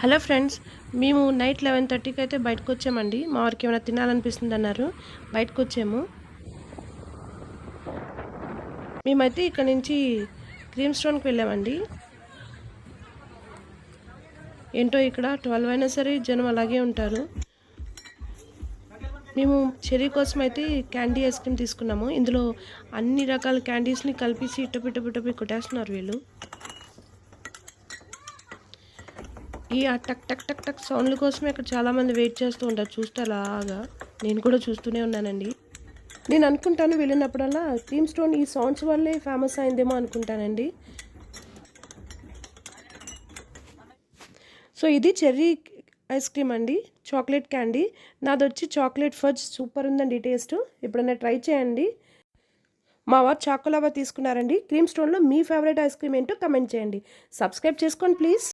Hello friends, మేము night 11:30కి అయితే బయటకు వచ్చామండి. మా వారికి ఏమైనా తినాలనిపిస్తుంది అన్నారు, బయటకు వచ్చాము. మేమైతే ఇక్కడ నుంచి క్రీమ్ స్టోన్కి వెళ్ళామండి. ఏంటో ఇక్కడ 12 అయినా సరే జనం అలాగే ఉంటారు. మేము చెర్రీ కోసం అయితే క్యాండీ ఐస్ క్రీమ్ తీసుకున్నాము. ఇందులో అన్ని రకాల క్యాండీస్ని కలిపేసి ఇట్టపిట్టపిట్టపి కొట్టేస్తున్నారు వీళ్ళు. ఈ టక్ టక్ టక్ టక్ సౌండ్ల కోసమే ఇక్కడ చాలామంది వెయిట్ చేస్తూ ఉంటారు. చూస్తే అలాగా నేను కూడా చూస్తూనే ఉన్నానండి. నేను అనుకుంటాను వెళ్ళినప్పుడల్లా క్రీమ్ స్టోన్ ఈ సౌండ్స్ వల్లే ఫేమస్ అయిందేమో అనుకుంటానండి. సో ఇది చెర్రీ ఐస్ క్రీమ్ అండి, చాక్లెట్ క్యాండీ. నాది వచ్చి చాక్లెట్ ఫజ్. సూపర్ ఉందండి టేస్ట్. ఎప్పుడైనా ట్రై చేయండి. మా వారు చాకోలావా తీసుకున్నారండి. క్రీమ్ స్టోన్లో మీ ఫేవరెట్ ఐస్ క్రీమ్ ఏంటో కమెంట్ చేయండి. సబ్స్క్రైబ్ చేసుకోండి ప్లీజ్.